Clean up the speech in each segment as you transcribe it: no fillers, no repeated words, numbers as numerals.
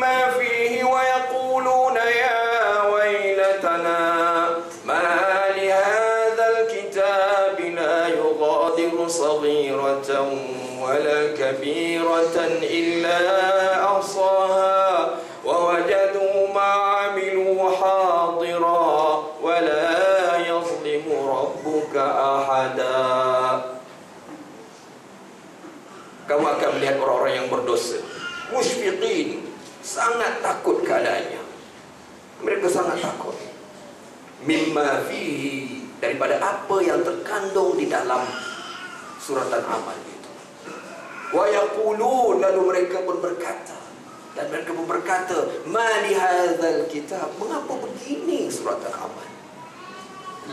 مما فيه ويقولون يا ويلتنا ما لهذا الكتاب لا يغادر صغيرة ولا كبيرة إلا أحصاها ووجدوا ما عملوا حاضرا ولا يظلم ربك أحدا. Kamu akan melihat orang-orang yang berdosa, musyfiqin, sangat takut keadaannya. Mereka sangat takut. Mimma fihi, daripada apa yang terkandung di dalam suratan amal itu. Wa yaqulun, lalu mereka pun berkata, dan mereka pun berkata, ma li hadzal kitab, mengapa begini suratan amal?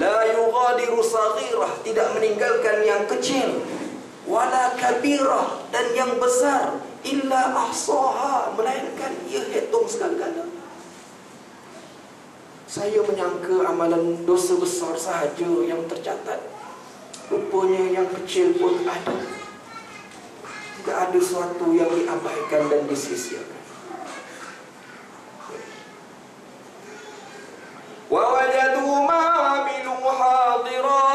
La yughadiru saghirah, tidak meninggalkan yang kecil, wala kabirah, dan yang besar, illa ahsaha, melainkan ia hitung segala-gala. Saya menyangka amalan dosa besar sahaja yang tercatat, rupanya yang kecil pun ada. Tidak ada sesuatu yang diabaikan dan disisihkan. Wa wajadu ma amilu hadira,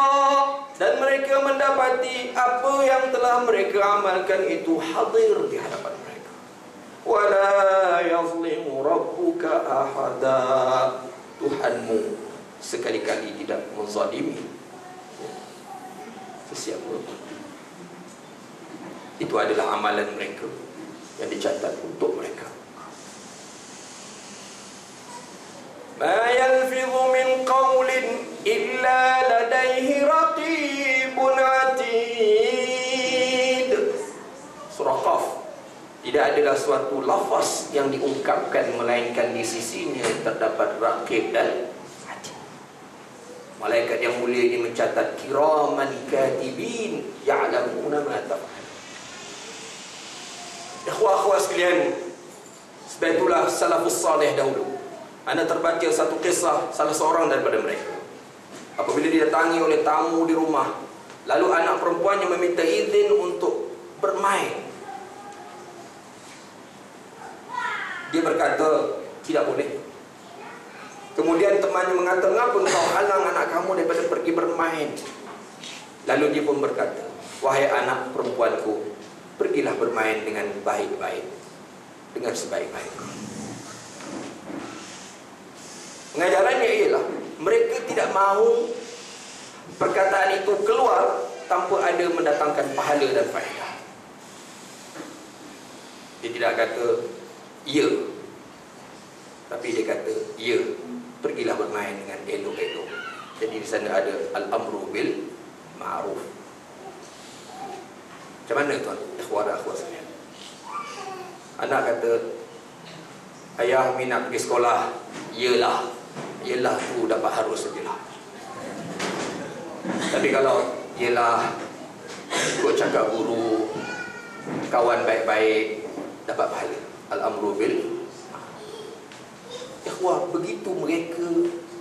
dan mereka mendapati apa yang telah mereka amalkan itu hadir di hadapan mereka. Wala yazlimu rabbuka ahada, Tuhanmu sekali-kali tidak menzalimi sesiapa pun. Itu adalah amalan mereka yang dicatat untuk mereka. Ma yalfidhu min qawlin illa ladaihi raqibun atid. Surah Qaf. Tidak adalah suatu lafaz yang diungkapkan melainkan di sisinya terdapat raqib dan atid. Malaikat yang mulia ini mencatat kiraman katibin ya'lamuna ma taf'al. Ikhwah-ikhwah sekalian, sebab itulah salafus salih dahulu. Anda terbaca satu kisah salah seorang daripada mereka. Apabila didatangi oleh tamu di rumah, lalu anak perempuannya meminta izin untuk bermain. Dia berkata, tidak boleh. Kemudian temannya mengatakan, mengapa kau halang anak kamu daripada pergi bermain? Lalu dia pun berkata, wahai anak perempuanku, pergilah bermain dengan baik-baik, dengan sebaik-baik. Pengajarannya ialah mereka tidak mahu perkataan itu keluar tanpa ada mendatangkan pahala dan faedah. Dia tidak kata ya, tapi dia kata ya, pergilah bermain dengan elok-elok. Jadi di sana ada al-amru bil ma'ruf. Macam mana tuan? Ikhwah-ikhwah sekalian. Anak kata, ayah minat pergi sekolah. Yalah. Yalah tu dapat harus sajalah. Tapi kalau yalah ikut cakap guru, kawan baik-baik, dapat pahala. Al-amru bil. Ikhwah, begitu mereka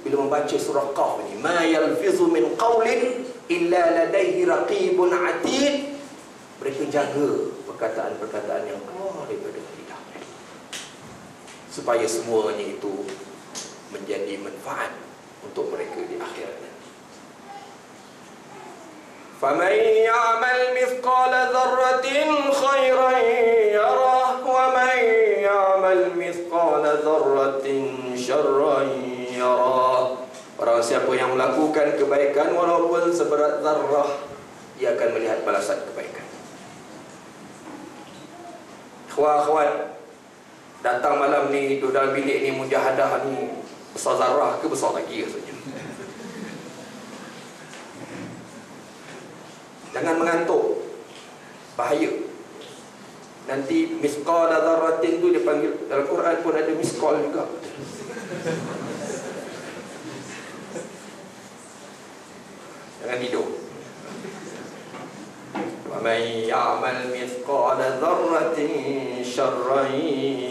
bila membaca surah Qaf ni, ma yalfizu min qawlin illa ladaihi raqibun atid. Mereka jaga perkataan-perkataan yang keluar daripada lidah mereka, supaya semuanya itu menjadi manfaat untuk mereka di akhirat nanti. فَمَنْ يَعْمَلْ مِثْقَالَ ذَرَّةٍ خَيْرًا يَرَهُ وَمَنْ يَعْمَلْ مِثْقَالَ ذَرَّةٍ شَرًّا يَرَهُ. Barang siapa yang melakukan kebaikan walaupun seberat zarrah, dia akan melihat balasan kebaikan. Akhwat, datang malam ni, duduk dalam bilik ni, mujahadah ni, besar zarrah ke besar lagi rasanya. Jangan mengantuk, bahaya. Nanti misqal dzarratin tu dia panggil, dalam Quran pun ada misqal juga. Jangan tidur. Wa may ya'mal mithqala dzarratin syarran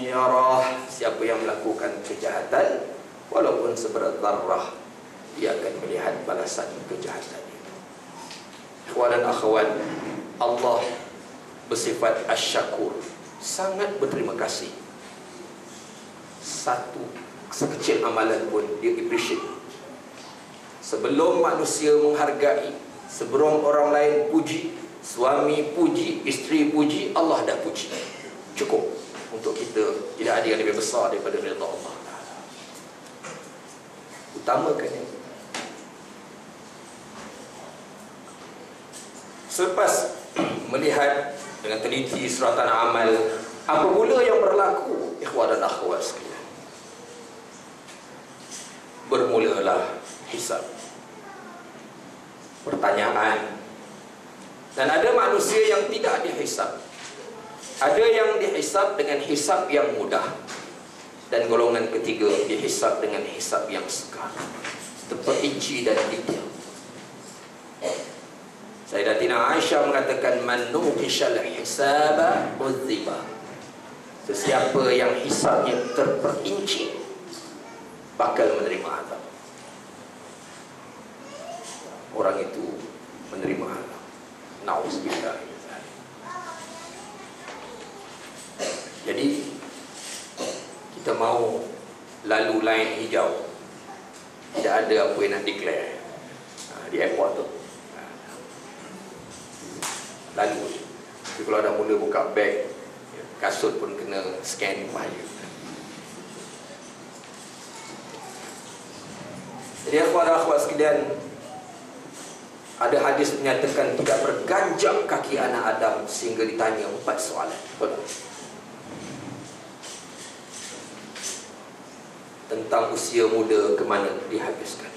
yarah. Siapa yang melakukan kejahatan walaupun seberat zarrah, dia akan melihat balasan kejahatan itu. Ikhwan dan akhwat, Allah bersifat asy-syakur, sangat berterima kasih satu sekecil amalan pun dia appreciate. Sebelum manusia menghargai, sebelum orang lain puji, suami puji, isteri puji, Allah dah puji. Cukup untuk kita. Tidak ada yang lebih besar daripada redha Allah. Utamakan yang itu. Selepas melihat dengan teliti suratan amal, apa pula yang berlaku, ikhwan dan akhwat sekalian? Bermulalah hisab, pertanyaan. Dan ada manusia yang tidak dihisab. Ada yang dihisab dengan hisab yang mudah, dan golongan ketiga dihisab dengan hisab yang sukar, terperinci dan detail. Sayyidatina Aisyah mengatakan, man nuqishal hisaba udhiba. Sesiapa yang hisabnya terperinci bakal menerima azab. Orang itu menerima azab. Nauzubillah. Jadi kita mau lalu line hijau, tidak ada apa yang nak declare di airport tu. Lalu tapi kalau dah mula buka beg, kasut pun kena scan bahaya. Jadi akhwat-akhwat sekalian, ada hadis menyatakan tidak berganjak kaki anak Adam sehingga ditanya 4 soalan. Tentang usia muda, ke mana dihabiskan.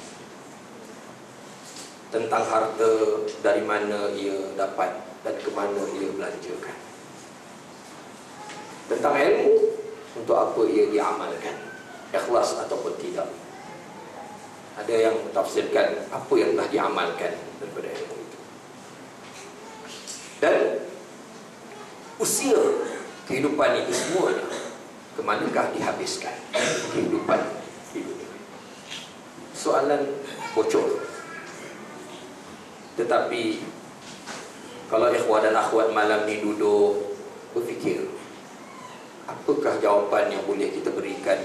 Tentang harta, dari mana ia dapat dan ke mana ia belanjakan. Tentang ilmu, untuk apa ia diamalkan, ikhlas ataupun tidak. Ada yang mentafsirkan apa yang telah diamalkan daripada ilmu itu. Dan usia kehidupan itu semuanya, ke manakah dihabiskan kehidupan hidup. Soalan bocor. Tetapi kalau ikhwan dan akhwat malam ni duduk berfikir, apakah jawapan yang boleh kita berikan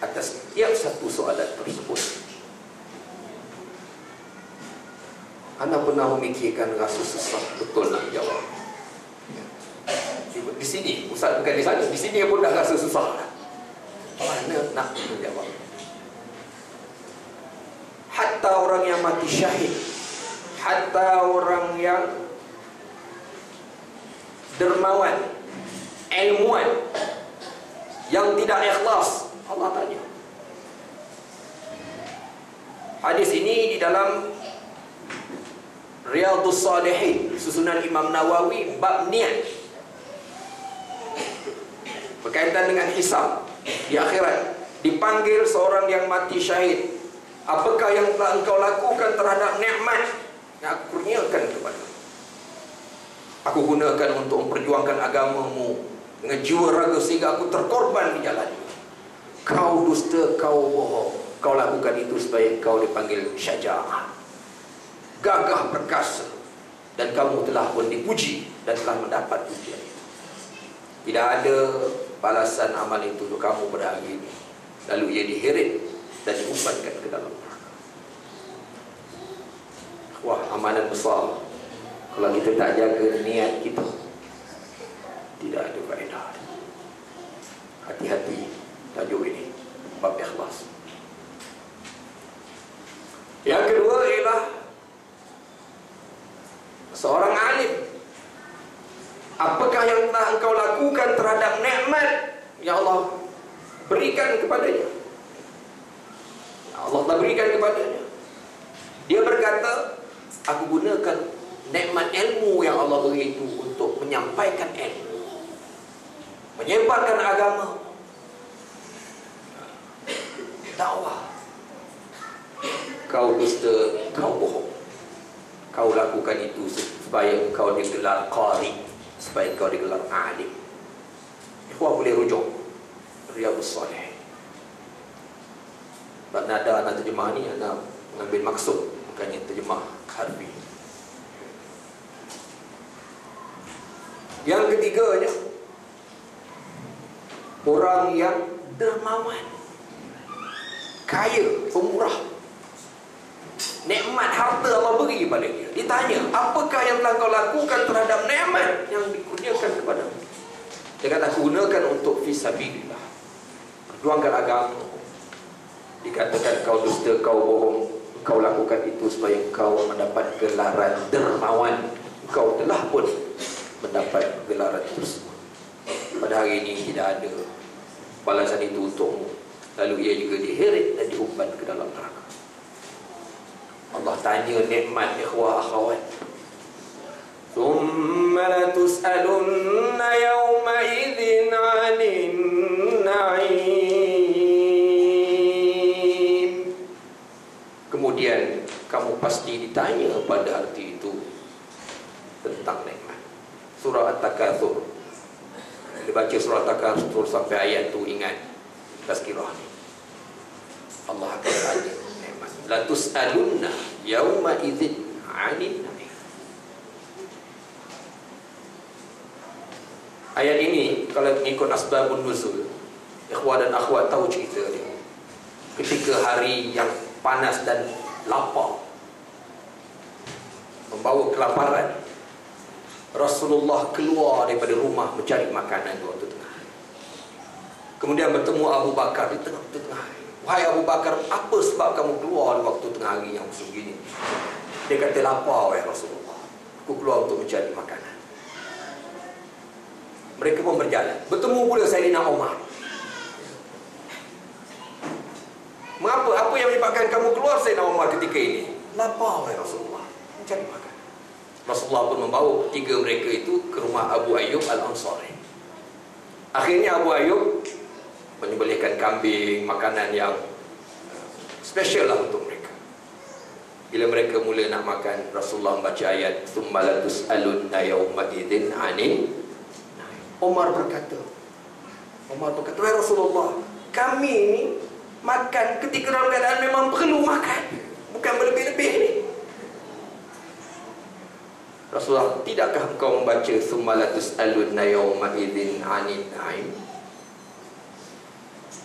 atas setiap satu soalan tersebut? Anda pernah memikirkan rasa susah betul nak jawab? Di sini, Ustaz bukan di sana, di sini pun dah rasa susah. Mana nak menjawab? Hatta orang yang mati syahid, hatta orang yang dermawan, ilmuwan, yang tidak ikhlas, Allah tanya. Hadis ini di dalam Riyadhus Salihin, susunan Imam Nawawi, bab niat, berkaitan dengan hisab di akhirat. Dipanggil seorang yang mati syahid, apakah yang telah engkau lakukan terhadap nikmat yang aku kurniakan kepada? Aku gunakan untuk memperjuangkan agamamu dengan jiwa raga sehingga aku terkorban di jalan. Kau dusta, kau bohong. Kau lakukan itu supaya kau dipanggil syaja'ah, gagah perkasa, dan kamu telah pun dipuji dan telah mendapat pujian itu. Tidak ada balasan amal itu untuk kamu pada hari ini. Lalu ia diheret dan diumpankan ke dalam neraka. Wah, amanat besar. Kalau kita tak jaga niat kita, tidak ada faedah. Hati-hati tajuk ini, bab ikhlas. Yang kedua ialah seorang alim. Apakah yang telah engkau lakukan terhadap nikmat yang Allah berikan kepadanya? Allah telah berikan kepadanya. Dia berkata, aku gunakan nikmat ilmu yang Allah beri itu untuk menyampaikan ilmu, menyebarkan agama, dakwah. Kau dusta, kau bohong. Kau lakukan itu supaya kau digelar qari, supaya kau digelar alim. Ikhwan boleh rujuk Riyadhus Salihin. Bab nada anak terjemah ni, anak mengambil maksud, bukannya terjemah harfi. Yang ketiganya, orang yang dermawan, kaya, pemurah. Nikmat harta Allah beri kepada dia. Ditanya, apakah yang telah kau lakukan terhadap nikmat yang dikurniakan kepadamu? Dia kata, gunakan untuk fisabilillah, perjuangkan agama. Dikatakan kau dusta, kau bohong, kau lakukan itu supaya kau mendapat gelaran dermawan. Kau telah pun mendapat gelaran tersebut. Pada hari ini tidak ada balasan itu untukmu. Lalu ia juga diheret dan diumpan ke dalam neraka. Allah tanya nikmat ikhwah akhwat. Thumma latus'alunna yawma idzin 'anil na'im. Kemudian kamu pasti ditanya pada hari itu tentang nikmat. Surah At-Takatsur. Dibaca surah At-Takatsur sampai ayat tu ingat tazkirah ni. Allah akan tanya nikmat. La tus'alunna yauma idzin 'anil na'im. Ayat ini kalau ikut asbabun nuzul, ikhwan dan akhwat tahu cerita dia. Ketika hari yang panas dan lapar, membawa kelaparan, Rasulullah keluar daripada rumah mencari makanan di waktu tengah hari. Kemudian bertemu Abu Bakar di tengah hari. Wahai Abu Bakar, apa sebab kamu keluar di waktu tengah hari yang begini? Dia kata, lapar wahai Rasulullah, aku keluar untuk mencari makanan. Mereka pun berjalan. Bertemu pula Sayyidina Umar. Mengapa? Apa yang menyebabkan kamu keluar Sayyidina Umar ketika ini? Lapar wahai Rasulullah, mencari makanan. Rasulullah pun membawa tiga mereka itu ke rumah Abu Ayyub Al-Ansari. Akhirnya Abu Ayyub menyembelihkan kambing, makanan yang special lah untuk mereka. Bila mereka mula nak makan, Rasulullah membaca ayat Tsumma latus'alunna yawma idzin 'anil. Umar berkata, wahai Rasulullah, kami ini makan ketika dalam keadaan memang perlu makan, bukan berlebih-lebih ni. Rasulullah, tidakkah engkau membaca Tsumma latus'alunna yawma idzin 'anil na'im?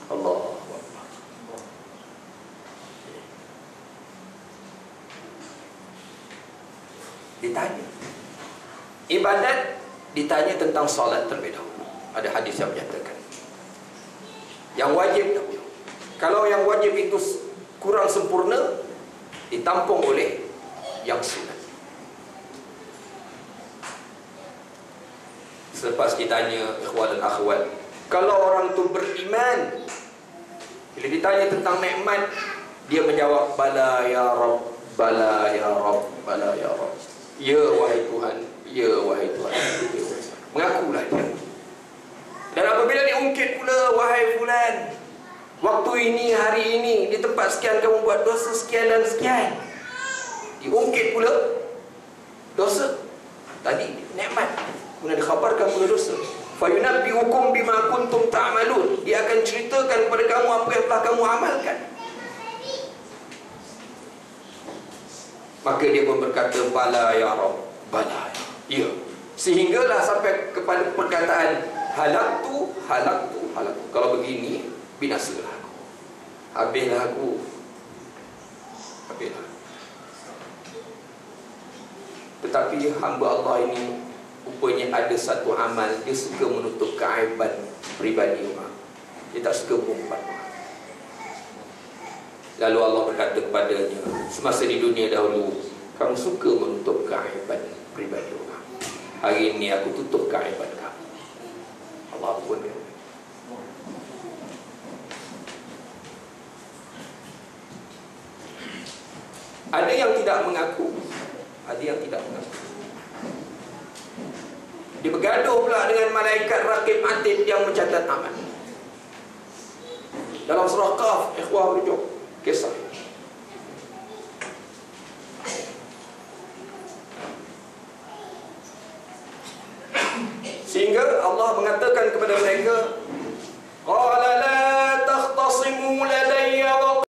Allah. Ditanya ibadat, ditanya tentang solat terlebih dahulu. Ada hadis yang menyatakan yang wajib dahulu. Kalau yang wajib itu kurang sempurna, ditampung oleh yang sunat. Selepas ditanya ikhwan dan akhwat, kalau orang itu beriman, bila ditanya tentang nikmat, dia menjawab bala ya Rabb, bala ya Rabb, bala ya Rabb. Ya wahai Tuhan, ya wahai Tuhan. Mengakulah dia. Dan apabila diungkit pula, wahai fulan, waktu ini, hari ini, di tempat sekian kamu buat dosa sekian dan sekian. Diungkit pula dosa. Tadi nikmat, kemudian dikhabarkan pula dosa. Fayunabbi'ukum bima kuntum ta'malun. Dia akan ceritakan kepada kamu apa yang telah kamu amalkan. Maka dia pun berkata, bala ya Rabb, bala ya. Sehinggalah sampai kepada perkataan halaktu. Kalau begini, binasalah aku. Habislah aku. Habislah. Tetapi hamba Allah ini rupanya ada satu amal, dia suka menutup keaiban pribadi orang. Dia tak suka mengumpat. Lalu Allah berkata kepadanya, semasa di dunia dahulu, kamu suka menutup keaiban pribadi orang. Hari ini aku tutup keaiban kamu. Allah ampunkan. Ada yang tidak mengaku, ada yang tidak mengaku. Dia bergaduh pula dengan malaikat raqib atid yang mencatat amal. Dalam surah Qaf, ikhwah rujuk kisah. Sehingga Allah mengatakan kepada mereka,